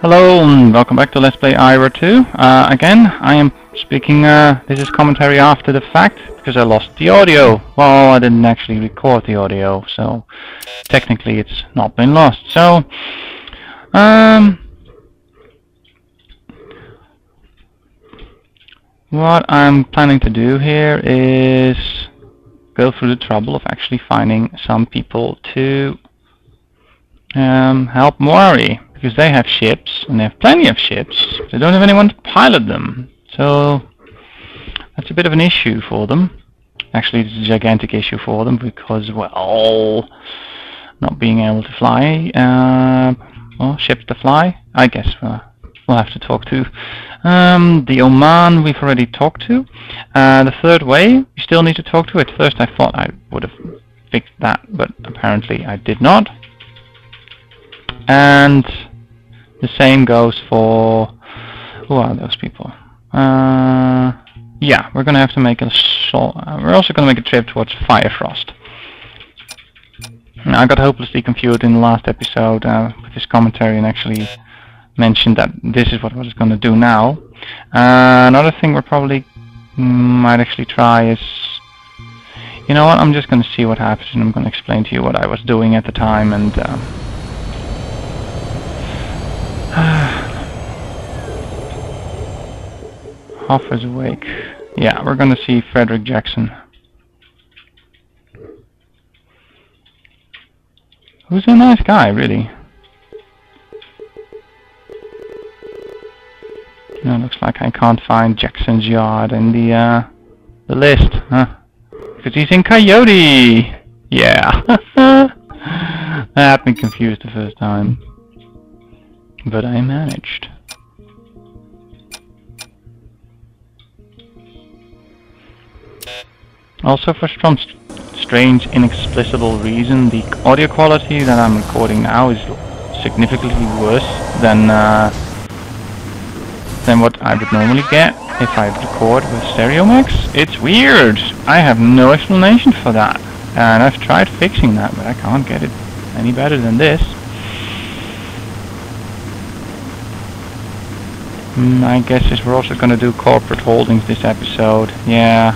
Hello and welcome back to Let's Play Ira 2. Again, I am speaking, this is commentary after the fact, because I lost the audio. Well, I didn't actually record the audio, so technically it's not been lost. So, what I'm planning to do here is go through the trouble of actually finding some people to help Moari. Because they have ships, and they have plenty of ships. They don't have anyone to pilot them. So that's a bit of an issue for them. Actually, it's a gigantic issue for them because, well, not being able to fly, well, ships to fly, I guess we'll have to talk to. The Oman we've already talked to. The third way we still need to talk to. At first I thought I would have fixed that, but apparently I did not. And the same goes for... who are those people? Yeah, we're gonna have to make a... we're also gonna make a trip towards Firefrost. Now, I got hopelessly confused in the last episode with this commentary and actually mentioned that this is what I was gonna do now. Another thing we're probably might actually try is... you know what, I'm just gonna see what happens and I'm gonna explain to you what I was doing at the time and... Hoffer's awake. Yeah, we're gonna see Frederick Jackson. Who's a nice guy, really. No, looks like I can't find Jackson's yard in the list, huh? Because he's in Coyote! Yeah! That had me confused the first time. But I managed. Also, for some strange, inexplicable reason, the audio quality that I'm recording now is significantly worse than what I would normally get if I record with Stereo Mix. It's weird! I have no explanation for that. And I've tried fixing that, but I can't get it any better than this. I guess we're also gonna do corporate holdings this episode. Yeah.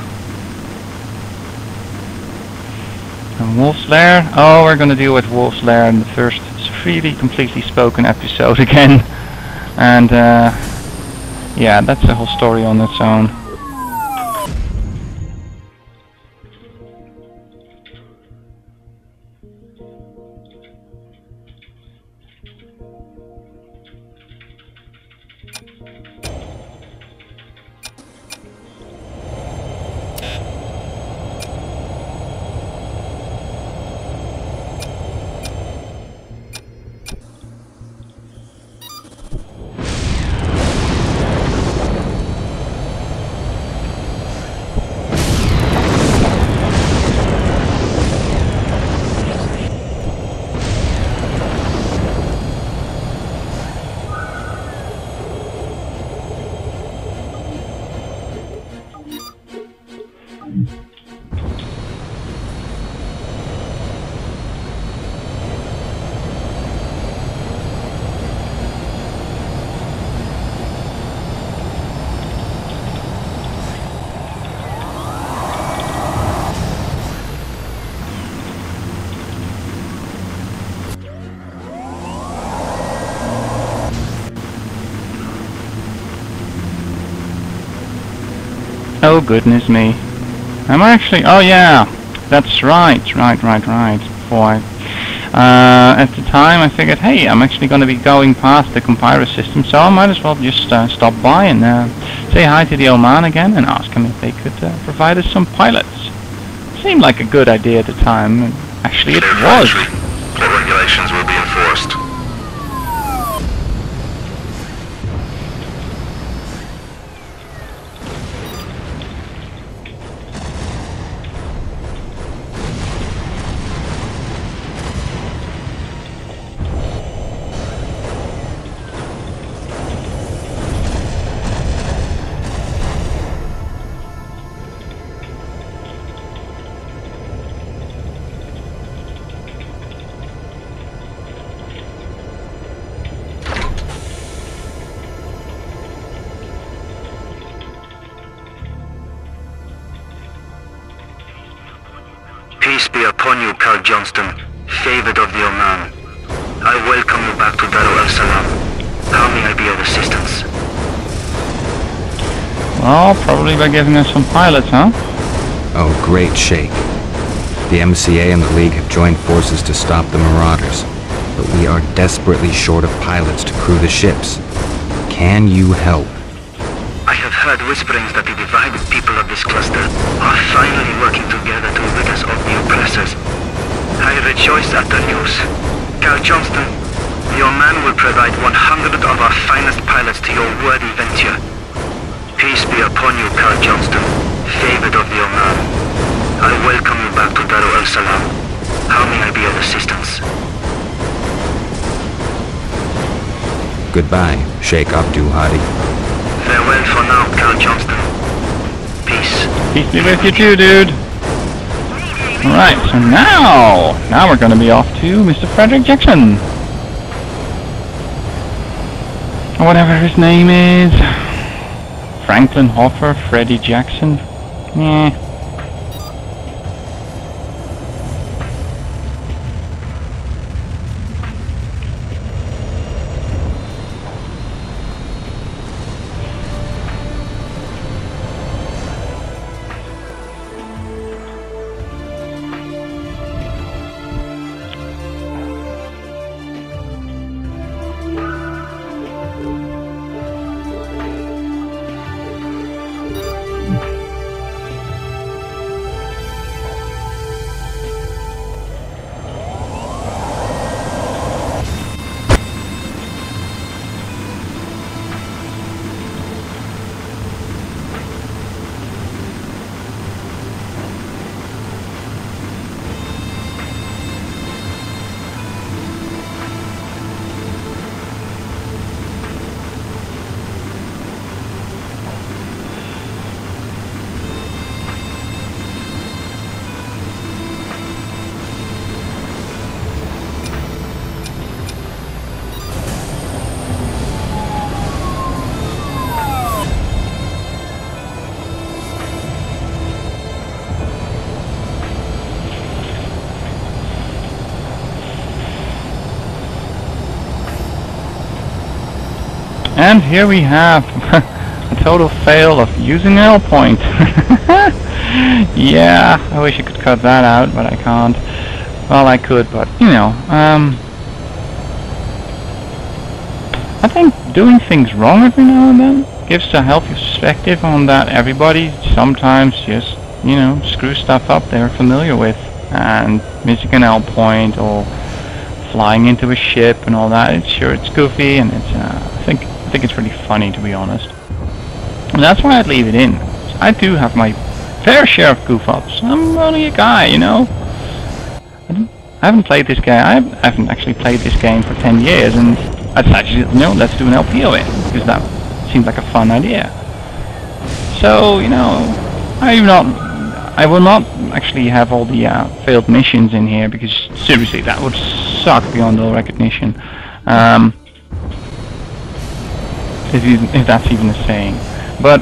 And Wolf's Lair? Oh, we're gonna deal with Wolf's Lair in the first freely, completely spoken episode again. And yeah, that's a whole story on its own. Oh goodness me. I'm actually... oh yeah! That's right. Boy. At the time I figured, hey, I'm actually going to be going past the compiler system, so I might as well just stop by and say hi to the Oman again and ask them if they could provide us some pilots. Seemed like a good idea at the time, and actually it was. The regulations will be enforced. be upon you, Carl Johnston, favored of the Oman. I welcome you back to Dar al-Salam. How may I be of assistance? Well, probably by giving us some pilots, huh? Oh, great Sheikh. The MCA and the League have joined forces to stop the Marauders, but we are desperately short of pilots to crew the ships. Can you help? I have heard whisperings that the divided people of this cluster are finally working together to rid us of the oppressors. I rejoice at the news. Carl Johnston, the Oman will provide 100 of our finest pilots to your worthy venture. Peace be upon you, Carl Johnston, favored of the Oman. I welcome you back to Dar al-Salam. How may I be of assistance? Goodbye, Sheikh Abdul Hadi. Farewell for now, Carl Johnston. Peace. Peace be with you too, dude. Alright, so now we're gonna be off to Mr. Frederick Jackson. Or whatever his name is. Franklin Hoffer, Freddie Jackson. Yeah. And here we have a total fail of using L point. Yeah, I wish I could cut that out, but I can't. Well, I could, but you know, I think doing things wrong every now and then gives a healthy perspective on that everybody sometimes just, you know, screw stuff up they're familiar with, and missing an L point or flying into a ship and all that. It's goofy, and it's I think it's really funny, to be honest. And that's why I'd leave it in. I do have my fair share of goof-ups. I'm only a guy, you know. I haven't played this game. I haven't actually played this game for 10 years, and I decided, you know, let's do an LPO in, because that seemed like a fun idea. So, you know, I will not actually have all the failed missions in here, because seriously, that would suck beyond all recognition. If that's even a saying. But,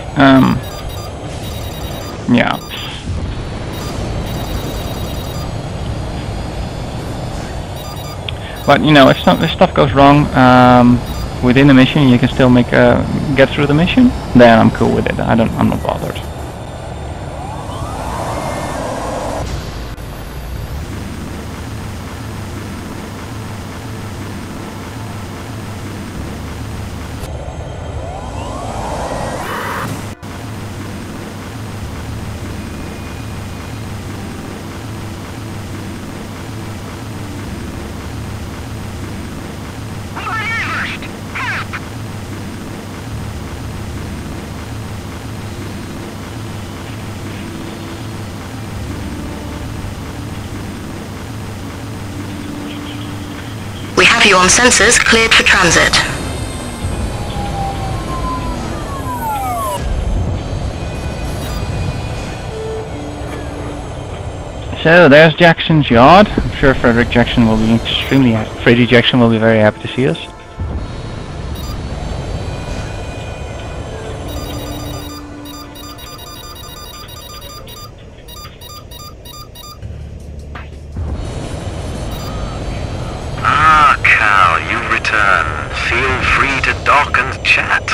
yeah. But, you know, if stuff goes wrong within the mission, you can still get through the mission, then I'm cool with it. I'm not bothered. You on sensors cleared for transit. So there's Jackson's yard. I'm sure Freddie Jackson will be very happy to see us. feel free to dock and chat.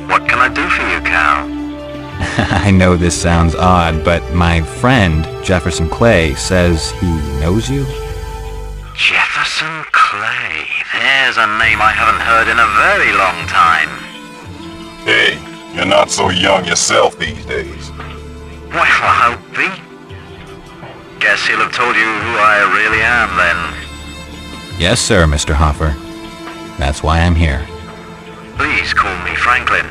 What can I do for you, Cal? I know this sounds odd, but my friend, Jefferson Clay, says he knows you? Jefferson Clay. There's a name I haven't heard in a very long time. Hey, you're not so young yourself these days. Well, I'll be. Guess he'll have told you who I really am, then. Yes, sir, Mr. Hoffer. That's why I'm here. Please call me Franklin.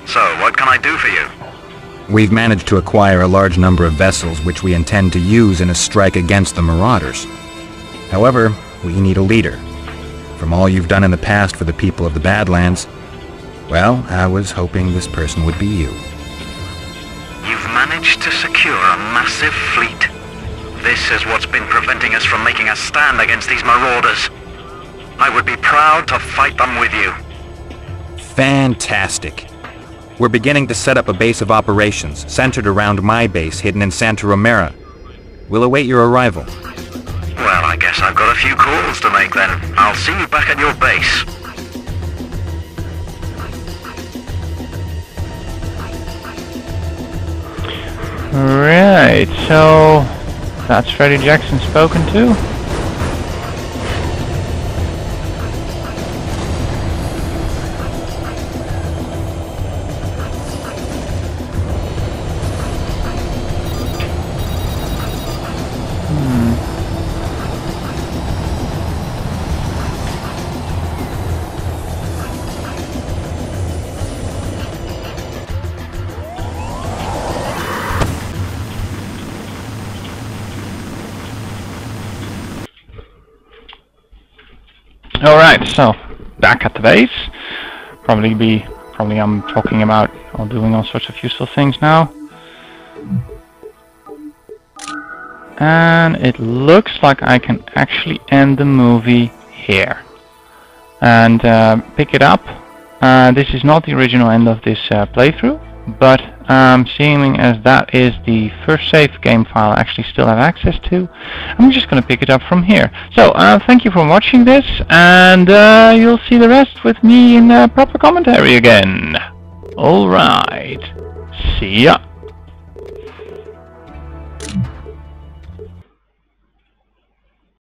So, what can I do for you? We've managed to acquire a large number of vessels which we intend to use in a strike against the Marauders. However, we need a leader. From all you've done in the past for the people of the Badlands, well, I was hoping this person would be you. You've managed to secure a massive fleet. This is what's been preventing us from making a stand against these Marauders. I would be proud to fight them with you. Fantastic. We're beginning to set up a base of operations centered around my base hidden in Santa Romera. We'll await your arrival. Well, I guess I've got a few calls to make then. I'll see you back at your base. Right, so that's Freddie Jackson spoken to. Alright, so back at the base. Probably I'm talking about or doing all sorts of useful things now. And it looks like I can actually end the movie here and pick it up. This is not the original end of this playthrough, but seeming as that is the first save game file I actually still have access to, I'm just going to pick it up from here. So thank you for watching this, and you'll see the rest with me in proper commentary again. Alright, see ya.